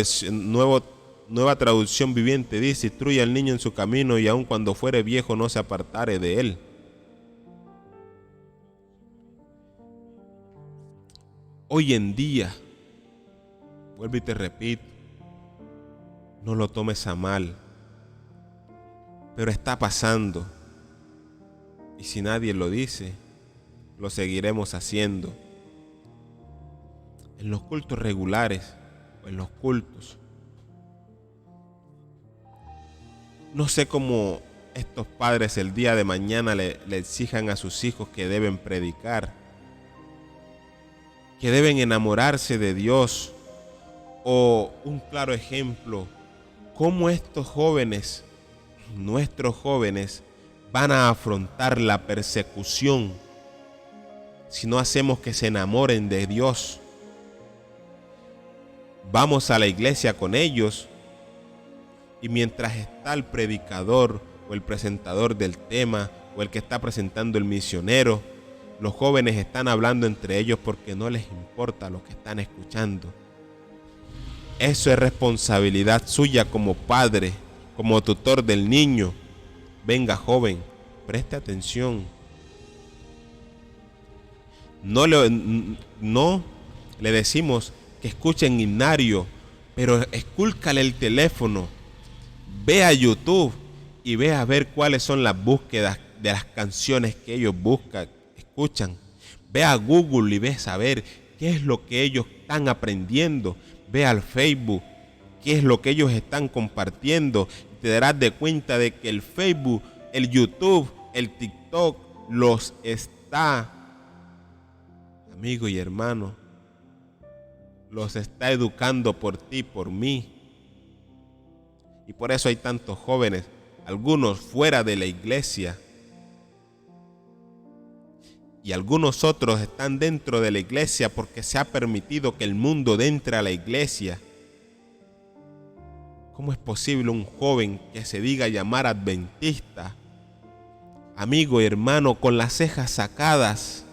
traducción viviente dice: instruye al niño en su camino y aun cuando fuere viejo no se apartare de él. Hoy en día, vuelvo y te repito, no lo tomes a mal. pero está pasando. Y si nadie lo dice, lo seguiremos haciendo. En los cultos regulares o en los cultos. No sé cómo estos padres el día de mañana le exijan a sus hijos que deben predicar, que deben enamorarse de Dios, o un claro ejemplo, cómo estos jóvenes, nuestros jóvenes, van a afrontar la persecución si no hacemos que se enamoren de Dios. Vamos a la iglesia con ellos y mientras está el predicador o el presentador del tema o el que está presentando el misionero, los jóvenes están hablando entre ellos porque no les importa lo que están escuchando. Eso es responsabilidad suya como padre, como tutor del niño. Venga, joven, preste atención. No le decimos que escuchen himnario, pero escúlcale el teléfono, ve a YouTube y ve a ver cuáles son las búsquedas de las canciones que ellos escuchan. Ve a Google y ve a saber qué es lo que ellos están aprendiendo. Ve al Facebook, qué es lo que ellos están compartiendo. Te darás de cuenta de que el Facebook, el YouTube, el TikTok los está, amigo y hermano, los está educando por ti, por mí. Y por eso hay tantos jóvenes, algunos fuera de la iglesia, y algunos otros están dentro de la iglesia porque se ha permitido que el mundo entre a la iglesia. ¿Cómo es posible un joven que se diga llamar adventista, amigo y hermano, con las cejas sacadas,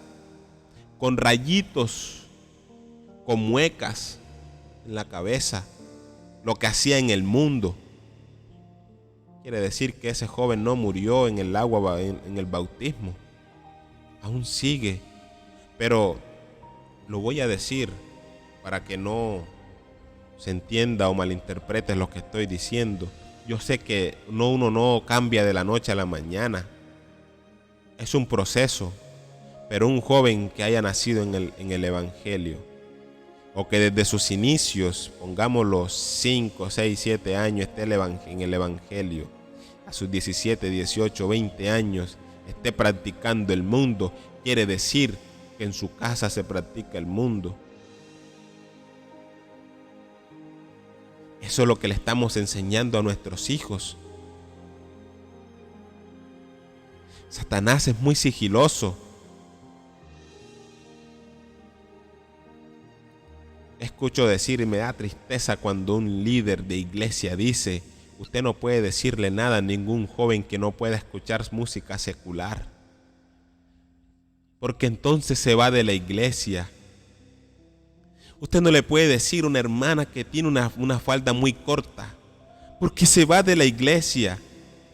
con rayitos, con muecas en la cabeza, lo que hacía en el mundo? Quiere decir que ese joven no murió en el agua, en el bautismo. Aún sigue, pero lo voy a decir para que no se entienda o malinterprete lo que estoy diciendo. Yo sé que uno no cambia de la noche a la mañana, es un proceso, pero un joven que haya nacido en el Evangelio, o que desde sus inicios, pongamos los 5, 6, 7 años, esté en el Evangelio, a sus 17, 18, 20 años, esté practicando el mundo, quiere decir que en su casa se practica el mundo. Eso es lo que le estamos enseñando a nuestros hijos. Satanás es muy sigiloso. Escucho decir y me da tristeza cuando un líder de iglesia dice: usted no puede decirle nada a ningún joven que no pueda escuchar música secular, porque entonces se va de la iglesia. Usted no le puede decir a una hermana que tiene una falda muy corta, porque se va de la iglesia.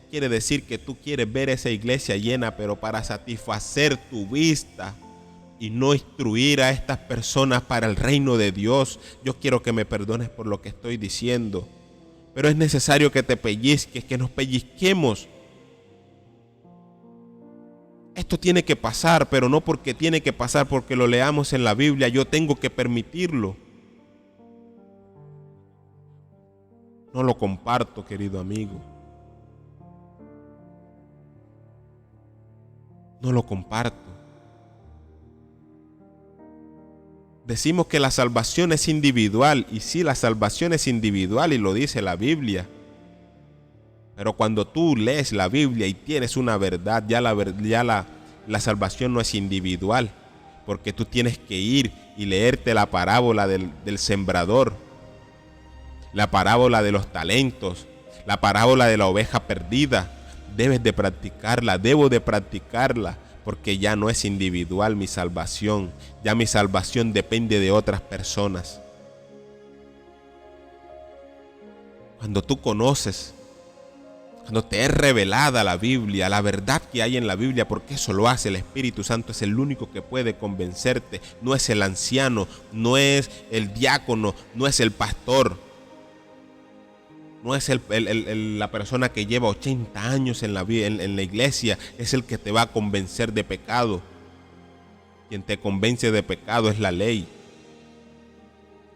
Quiere decir que tú quieres ver esa iglesia llena, pero para satisfacer tu vista y no instruir a estas personas para el reino de Dios. Yo quiero que me perdones por lo que estoy diciendo, pero es necesario que te pellizques, que nos pellizquemos. Esto tiene que pasar, pero no porque tiene que pasar porque lo leamos en la Biblia, yo tengo que permitirlo. No lo comparto, querido amigo. No lo comparto. Decimos que la salvación es individual, y sí, la salvación es individual y lo dice la Biblia. Pero cuando tú lees la Biblia y tienes una verdad, ya la salvación no es individual, porque tú tienes que ir y leerte la parábola del sembrador, la parábola de los talentos, la parábola de la oveja perdida. Debes de practicarla, debo de practicarla, porque ya no es individual mi salvación, ya mi salvación depende de otras personas. Cuando tú conoces, cuando te es revelada la Biblia, la verdad que hay en la Biblia, porque eso lo hace el Espíritu Santo, es el único que puede convencerte. No es el anciano, no es el diácono, no es el pastor. no es la persona que lleva 80 años en la iglesia, es el que te va a convencer de pecado. Quien te convence de pecado es la ley.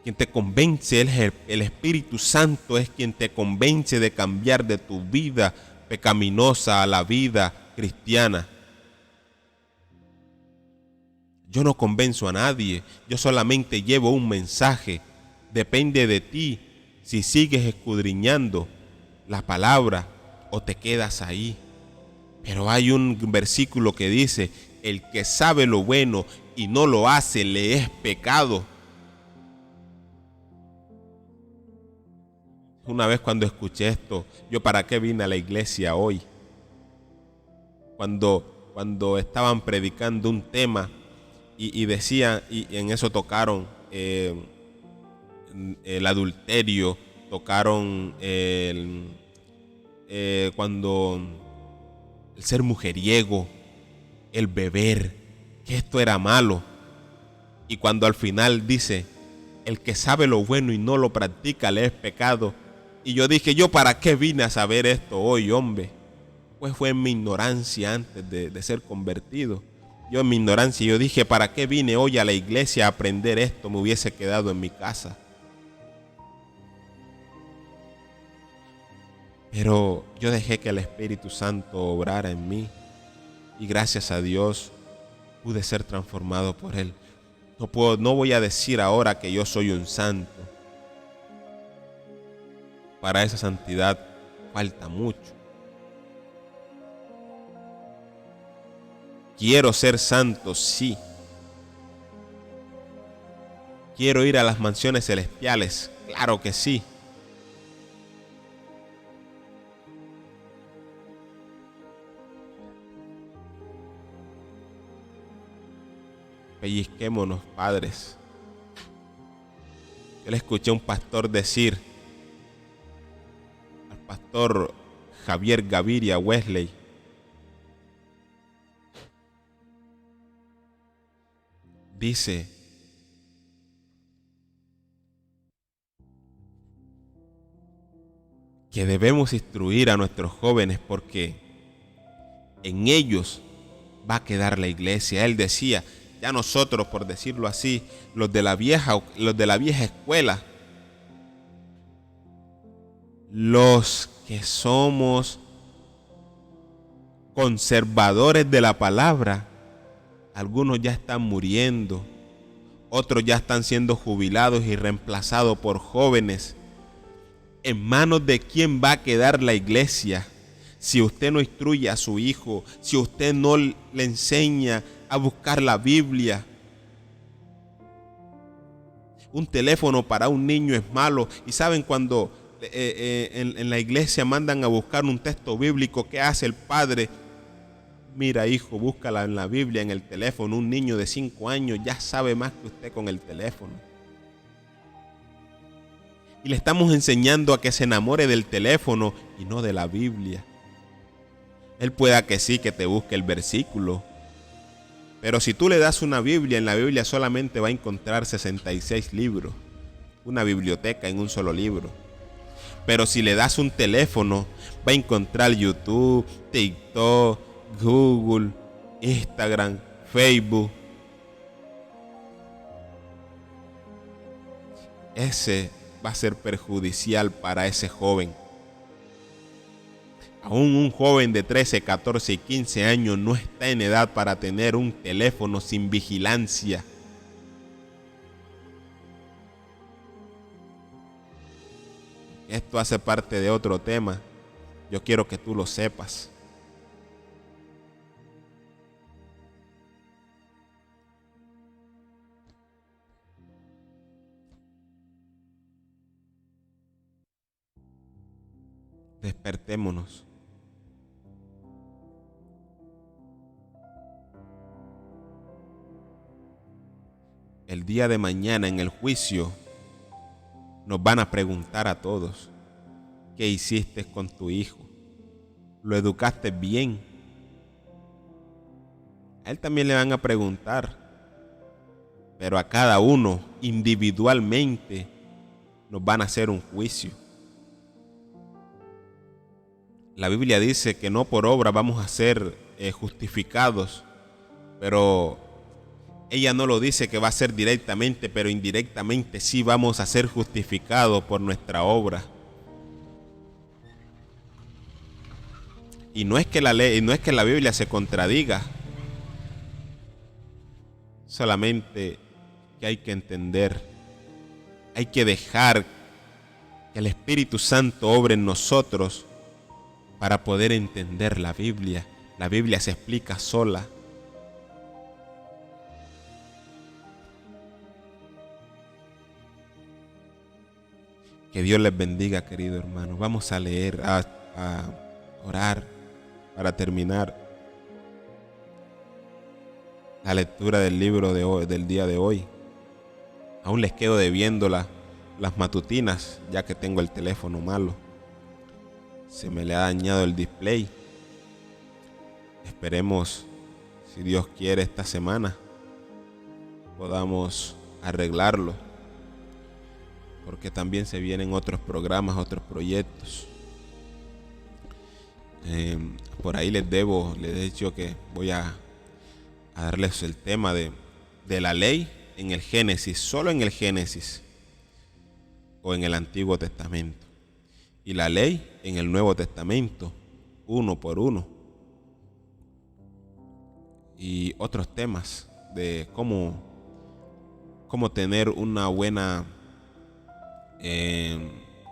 Quien te convence es el Espíritu Santo, es quien te convence de cambiar de tu vida pecaminosa a la vida cristiana. Yo no convenzo a nadie, yo solamente llevo un mensaje. Depende de ti si sigues escudriñando la palabra o te quedas ahí. Pero hay un versículo que dice: el que sabe lo bueno y no lo hace, le es pecado. Una vez cuando escuché esto, yo ¿para qué vine a la iglesia hoy? Cuando estaban predicando un tema y decían, y en eso tocaron el adulterio, tocaron cuando el ser mujeriego, el beber, que esto era malo. Y cuando al final dice: el que sabe lo bueno y no lo practica, le es pecado. Y yo dije: ¿yo para qué vine a saber esto hoy, hombre? Pues fue en mi ignorancia antes de ser convertido. Yo en mi ignorancia, yo dije: ¿para qué vine hoy a la iglesia a aprender esto? Me hubiese quedado en mi casa. Pero yo dejé que el Espíritu Santo obrara en mí. Y gracias a Dios pude ser transformado por Él. No voy a decir ahora que yo soy un santo. Para esa santidad falta mucho. Quiero ser santo, sí. Quiero ir a las mansiones celestiales, claro que sí. Pellizquémonos, padres. Yo le escuché a un pastor decir, al pastor Javier Gaviria Wesley, dice: que debemos instruir a nuestros jóvenes porque en ellos va a quedar la iglesia. Él decía: ya nosotros, por decirlo así, los de la vieja escuela, los que somos conservadores de la palabra, algunos ya están muriendo, otros ya están siendo jubilados y reemplazados por jóvenes. ¿En manos de quién va a quedar la iglesia si usted no instruye a su hijo, si usted no le enseña a buscar la Biblia? Un teléfono para un niño es malo. Y saben, cuando en la iglesia mandan a buscar un texto bíblico, ¿qué hace el padre? Mira, hijo, búscala en la Biblia, en el teléfono. Un niño de 5 años ya sabe más que usted con el teléfono. Y le estamos enseñando a que se enamore del teléfono y no de la Biblia. Él pueda que sí, que te busque el versículo. Pero si tú le das una Biblia, en la Biblia solamente va a encontrar 66 libros. Una biblioteca en un solo libro. Pero si le das un teléfono, va a encontrar YouTube, TikTok, Google, Instagram, Facebook. Ese va a ser perjudicial para ese joven. Aún un joven de 13, 14 y 15 años no está en edad para tener un teléfono sin vigilancia. Esto hace parte de otro tema. Yo quiero que tú lo sepas. Despertémonos. El día de mañana en el juicio nos van a preguntar a todos: ¿qué hiciste con tu hijo? ¿Lo educaste bien? A él también le van a preguntar, pero a cada uno individualmente nos van a hacer un juicio. La Biblia dice que no por obra vamos a ser justificados, pero ella no lo dice que va a ser directamente, pero indirectamente sí vamos a ser justificados por nuestra obra. Y no es que la ley, no es que la Biblia se contradiga, solamente que hay que entender, hay que dejar que el Espíritu Santo obre en nosotros para poder entender la Biblia. La Biblia se explica sola. Que Dios les bendiga, querido hermano. Vamos a leer, a orar para terminar la lectura del libro de hoy, del día de hoy. Aún les quedo debiendo las matutinas, ya que tengo el teléfono malo. Se me le ha dañado el display. Esperemos, si Dios quiere, esta semana podamos arreglarlo, porque también se vienen otros programas, otros proyectos. Por ahí les he dicho que voy a darles el tema de la ley en el Génesis, solo en el Génesis o en el Antiguo Testamento, y la ley en el Nuevo Testamento, uno por uno, y otros temas de cómo tener una buena,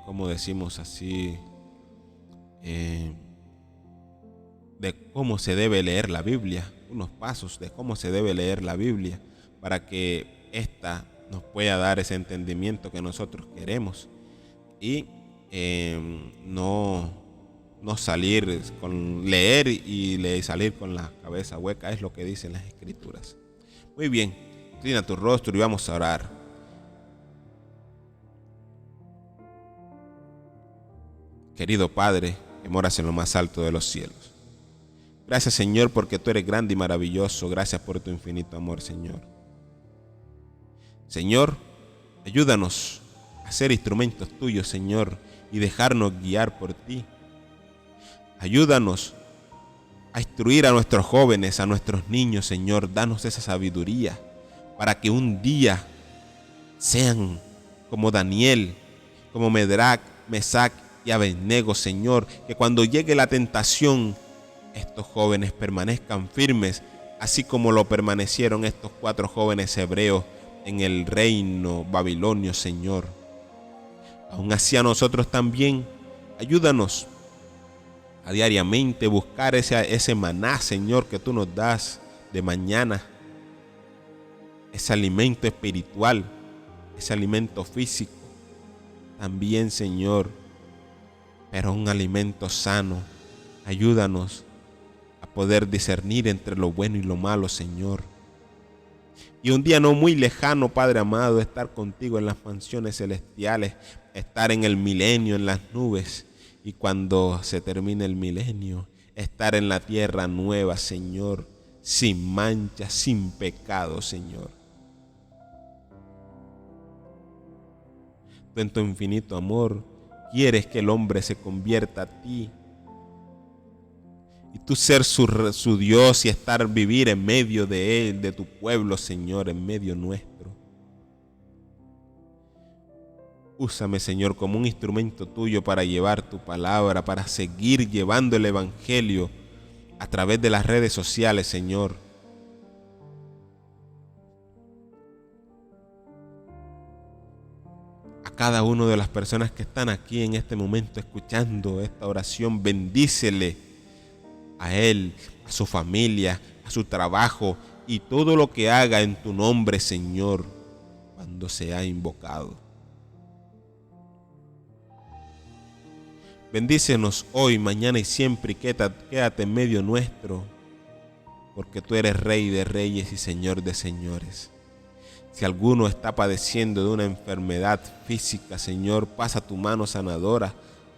como decimos así, de cómo se debe leer la Biblia, unos pasos de cómo se debe leer la Biblia para que ésta nos pueda dar ese entendimiento que nosotros queremos, y no salir con leer y salir con la cabeza hueca, es lo que dicen las Escrituras. Muy bien, inclina tu rostro y vamos a orar. Querido Padre, que moras en lo más alto de los cielos, gracias, Señor, porque tú eres grande y maravilloso. Gracias por tu infinito amor, Señor. Señor, ayúdanos a ser instrumentos tuyos, Señor, y dejarnos guiar por ti. Ayúdanos a instruir a nuestros jóvenes, a nuestros niños, Señor. Danos esa sabiduría para que un día sean como Daniel, como Medrac, Mesac y Abednego, Señor. Que cuando llegue la tentación, estos jóvenes permanezcan firmes, así como lo permanecieron estos 4 jóvenes hebreos en el reino babilonio, Señor. Aún así, a nosotros también, ayúdanos a diariamente buscar ese maná, Señor, que tú nos das de mañana, ese alimento espiritual, ese alimento físico también, Señor, pero un alimento sano. Ayúdanos a poder discernir entre lo bueno y lo malo, Señor. Y un día no muy lejano, Padre amado, estar contigo en las mansiones celestiales, estar en el milenio, en las nubes. Y cuando se termine el milenio, estar en la tierra nueva, Señor, sin mancha, sin pecado, Señor. Tú en tu infinito amor quieres que el hombre se convierta a ti, y tú ser su Dios y vivir en medio de él, de tu pueblo, Señor, en medio nuestro. Úsame, Señor, como un instrumento tuyo para llevar tu palabra, para seguir llevando el evangelio a través de las redes sociales, Señor. A cada una de las personas que están aquí en este momento escuchando esta oración, bendícele a él, a su familia, a su trabajo y todo lo que haga en tu nombre, Señor, cuando sea invocado. Bendícenos hoy, mañana y siempre, y quédate en medio nuestro, porque tú eres Rey de reyes y Señor de señores. Si alguno está padeciendo de una enfermedad física, Señor, pasa tu mano sanadora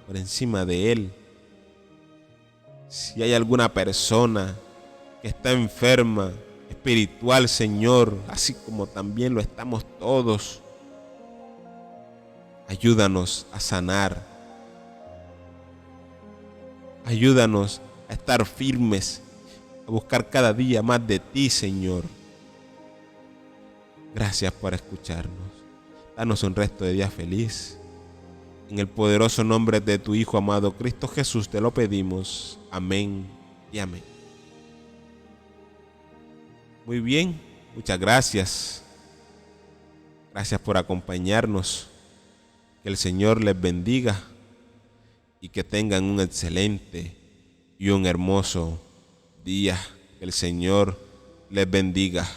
por encima de él. Si hay alguna persona que está enferma, espiritual, Señor, así como también lo estamos todos, ayúdanos a sanar Ayúdanos a estar firmes, a buscar cada día más de ti, Señor. Gracias por escucharnos. Danos un resto de día feliz. En el poderoso nombre de tu Hijo amado Cristo Jesús te lo pedimos. Amén y amén. Muy bien, muchas gracias. Gracias por acompañarnos. Que el Señor les bendiga y que tengan un excelente y un hermoso día. Que el Señor les bendiga.